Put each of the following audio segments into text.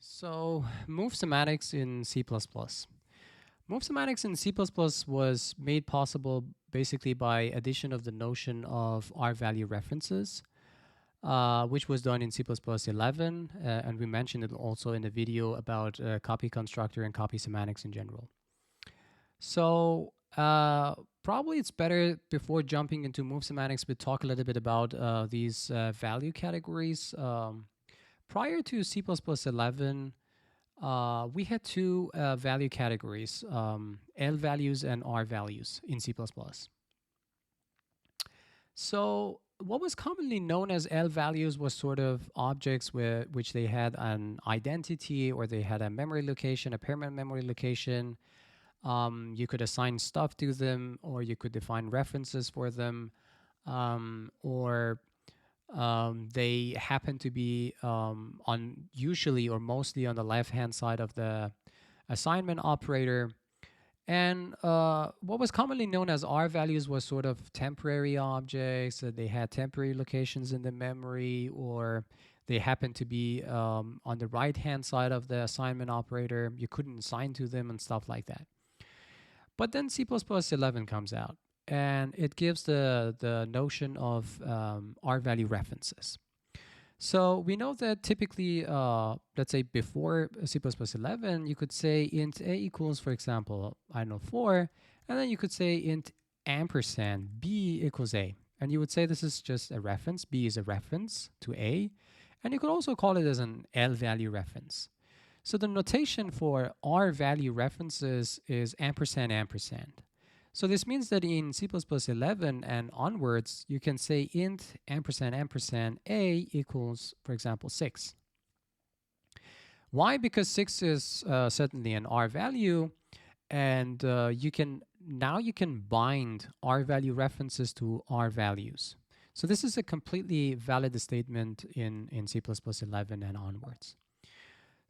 So Move Semantics in C++. Move Semantics in C++ was made possible basically by addition of the notion of R-value references, which was done in C++ 11, and we mentioned it also in the video about copy constructor and copy semantics in general. So probably it's better before jumping into Move Semantics, we talk a little bit about these value categories. Prior to C++ 11, we had two value categories, L values and R values in C++. So what was commonly known as L values was sort of objects which they had an identity, or they had a memory location, a permanent memory location. You could assign stuff to them, or you could define references for them, or they happen to be on usually or mostly on the left-hand side of the assignment operator. And what was commonly known as R values was sort of temporary objects. They had temporary locations in the memory, or they happened to be on the right-hand side of the assignment operator. You couldn't assign to them and stuff like that. But then C++ 11 comes out, and it gives the notion of R-value references. So we know that typically, let's say before C++ 11, you could say int a equals, for example, I don't know, 4, and then you could say int ampersand b equals a. And you would say this is just a reference, b is a reference to a, and you could also call it as an L-value reference. So the notation for R-value references is ampersand ampersand. So this means that in C++ 11 and onwards, you can say int ampersand ampersand a equals, for example, 6. Why? Because 6 is certainly an R value, and you can bind R value references to R values. So this is a completely valid statement in C++ 11 and onwards.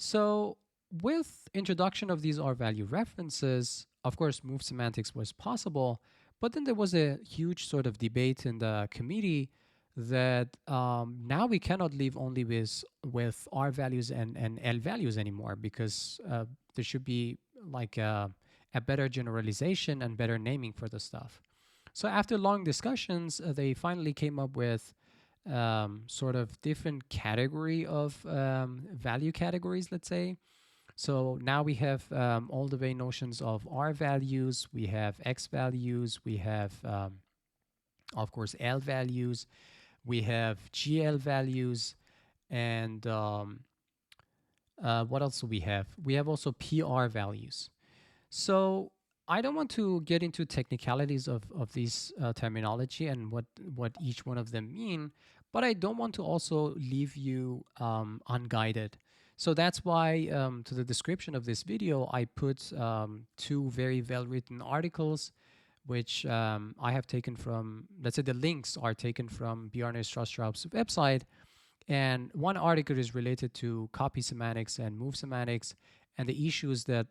So with introduction of these R-value references, of course, Move Semantics was possible, but then there was a huge sort of debate in the committee that now we cannot live only with R values and L values anymore, because there should be like a better generalization and better naming for the stuff. So after long discussions, they finally came up with sort of different category of value categories, let's say. So now we have all the way notions of R values, we have X values, we have, of course, L values, we have GL values, and what else do we have? We have also PR values. So I don't want to get into technicalities of these terminology and what each one of them mean, but I don't want to also leave you unguided. So that's why to the description of this video, I put two very well-written articles, which I have taken from, let's say the links are taken from Bjarne Strastraup's website. And one article is related to copy semantics and move semantics, and the issues that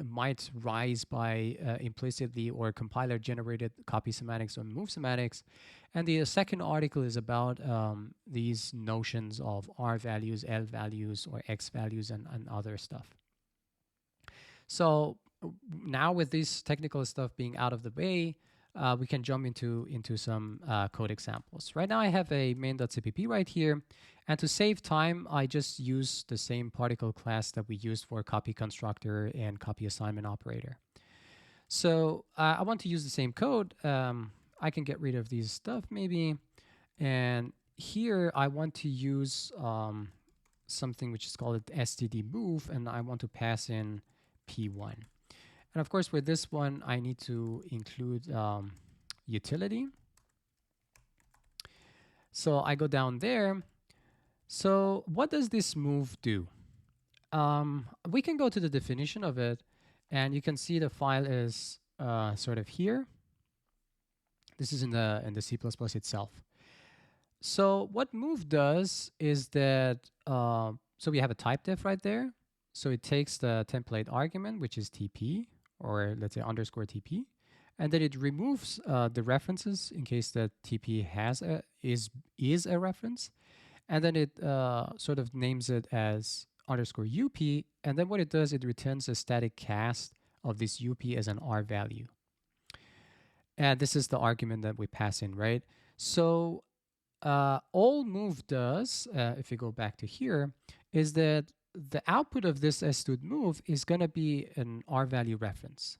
might rise by implicitly or compiler-generated copy semantics or move semantics. And the second article is about these notions of R values, L values, or X values, and other stuff. So now with this technical stuff being out of the way, we can jump into some code examples. Right now I have a main.cpp right here. And to save time, I just use the same particle class that we used for copy constructor and copy assignment operator. So I want to use the same code. I can get rid of these stuff maybe. And here I want to use something which is called std move, and I want to pass in p1. And of course, with this one, I need to include utility. So I go down there. So what does this move do? We can go to the definition of it, and you can see the file is sort of here. This is in the C++ itself. So what move does is that, so we have a type def right there. So it takes the template argument, which is TP, or let's say underscore TP, and then it removes the references in case that TP is a reference. And then it sort of names it as underscore up, and then what it does, it returns a static cast of this up as an R value. And this is the argument that we pass in, right? So all move does, if you go back to here, is that the output of this std_move is going to be an R value reference.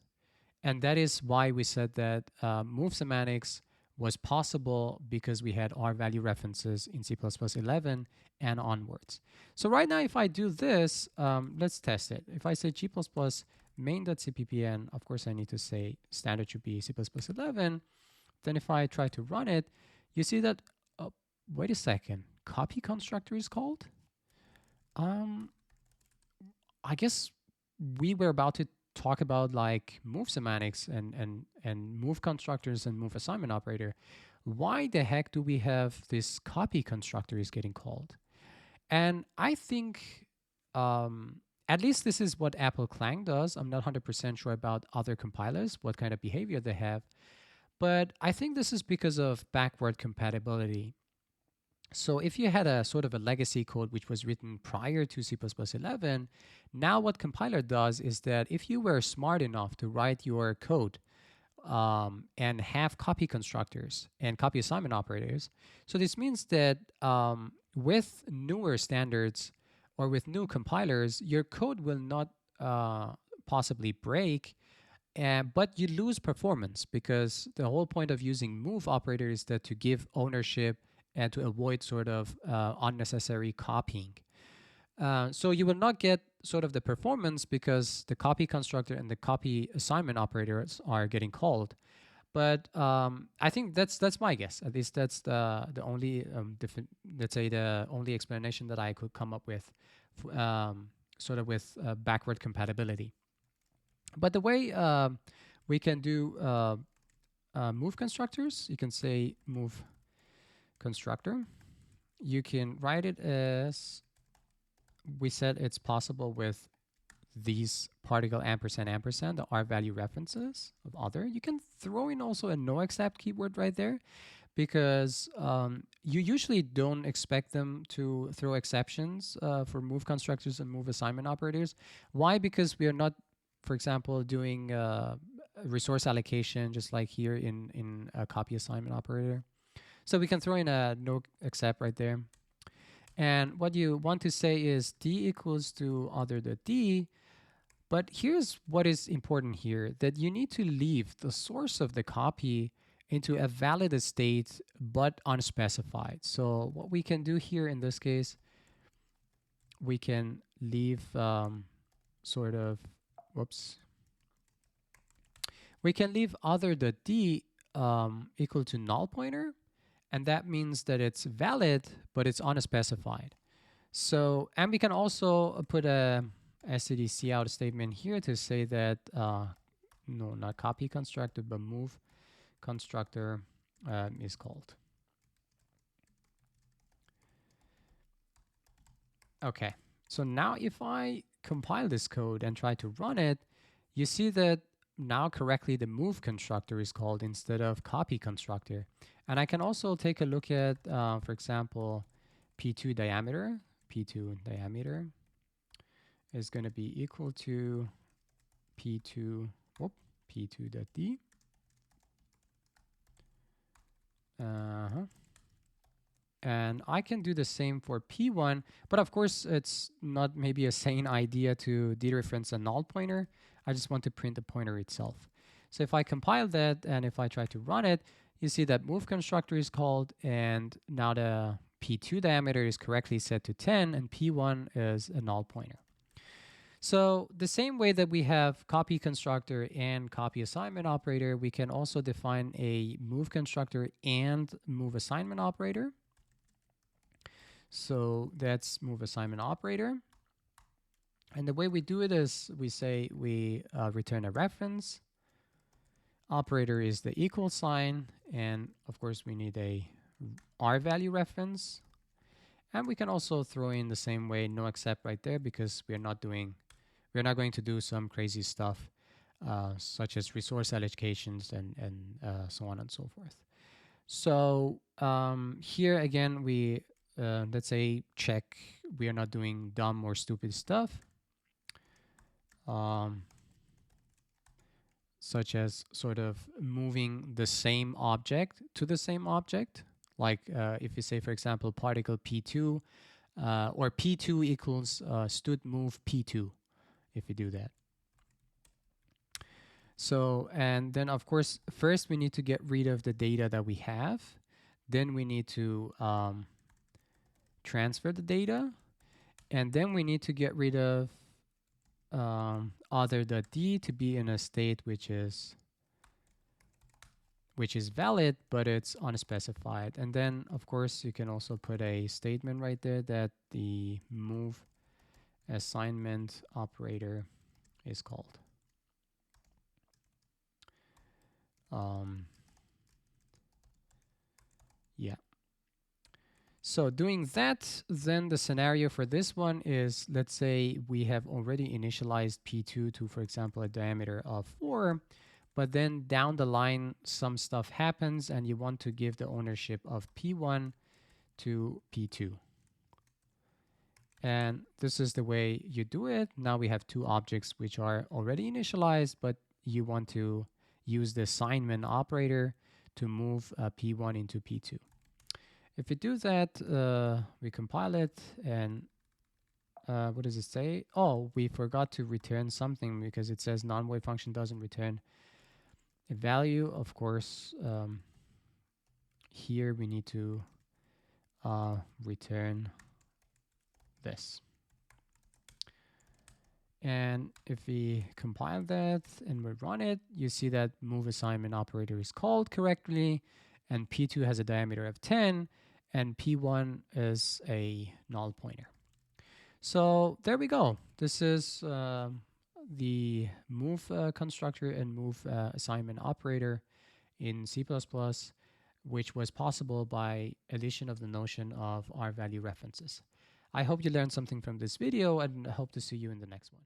And that is why we said that move semantics was possible because we had R value references in C++11 and onwards. So right now, if I do this, let's test it. If I say G++ main.cppn, of course I need to say standard should be C++11. Then if I try to run it, you see that, wait a second, copy constructor is called? I guess we were about to talk about like move semantics and move constructors and move assignment operator. Why the heck do we have this copy constructor is getting called? And I think at least this is what Apple Clang does. I'm not 100% sure about other compilers, what kind of behavior they have. But I think this is because of backward compatibility. So if you had a sort of a legacy code which was written prior to C++11, now what compiler does is that if you were smart enough to write your code and have copy constructors and copy assignment operators, so this means that with newer standards or with new compilers, your code will not possibly break, but you lose performance because the whole point of using move operator is that to give ownership and to avoid sort of unnecessary copying. So you will not get sort of the performance because the copy constructor and the copy assignment operators are getting called. But I think that's my guess. At least that's the only let's say the only explanation that I could come up with, sort of with backward compatibility. But the way we can do move constructors, you can say move constructor. You can write it as we said it's possible with these particle ampersand ampersand, the R value references of other. You can throw in also a no except keyword right there because you usually don't expect them to throw exceptions for move constructors and move assignment operators. Why? Because we are not, for example, doing resource allocation just like here in a copy assignment operator. So we can throw in a no except right there. And what you want to say is d equals to other.d. But here's what is important here, that you need to leave the source of the copy into a valid state but unspecified. So what we can do here in this case, we can leave sort of, we can leave other.d equal to null pointer. And that means that it's valid, but it's unspecified. So, and we can also put a std cout statement here to say that, no, not copy constructor, but move constructor is called. Okay, so now if I compile this code and try to run it, you see that now correctly the move constructor is called instead of copy constructor. And I can also take a look at, for example, P2 diameter. P2 diameter is going to be equal to P2.d. And I can do the same for P1, but of course it's not maybe a sane idea to dereference a null pointer. I just want to print the pointer itself. So if I compile that and if I try to run it, you see that move constructor is called, and now the P2 diameter is correctly set to 10, and P1 is a null pointer. So the same way that we have copy constructor and copy assignment operator, we can also define a move constructor and move assignment operator. So that's move assignment operator. And the way we do it is we say we return a reference. Operator is the equal sign, and of course we need a R value reference. And we can also throw in the same way no except right there because we're not going to do some crazy stuff such as resource allocations and so on and so forth. So here again we let's say check we are not doing dumb or stupid stuff, such as sort of moving the same object to the same object. Like if you say, for example, particle P2 or P2 equals std move P2, if you do that. So, and then of course, first we need to get rid of the data that we have. Then we need to transfer the data. And then we need to get rid of other.d to be in a state which is valid, but it's unspecified. And then, of course, you can also put a statement right there that the move assignment operator is called. Yeah. So doing that, then the scenario for this one is, let's say we have already initialized P2 to, for example, a diameter of 4, but then down the line, some stuff happens and you want to give the ownership of P1 to P2. And this is the way you do it. Now we have two objects which are already initialized, but you want to use the assignment operator to move P1 into P2. If you do that, we compile it, and what does it say? Oh, we forgot to return something because it says non-void function doesn't return a value. Of course, here we need to return this. And if we compile that and we run it, you see that move assignment operator is called correctly, and P2 has a diameter of 10, and P1 is a null pointer. So there we go. This is the move constructor and move assignment operator in C++, which was possible by addition of the notion of R-value references. I hope you learned something from this video and hope to see you in the next one.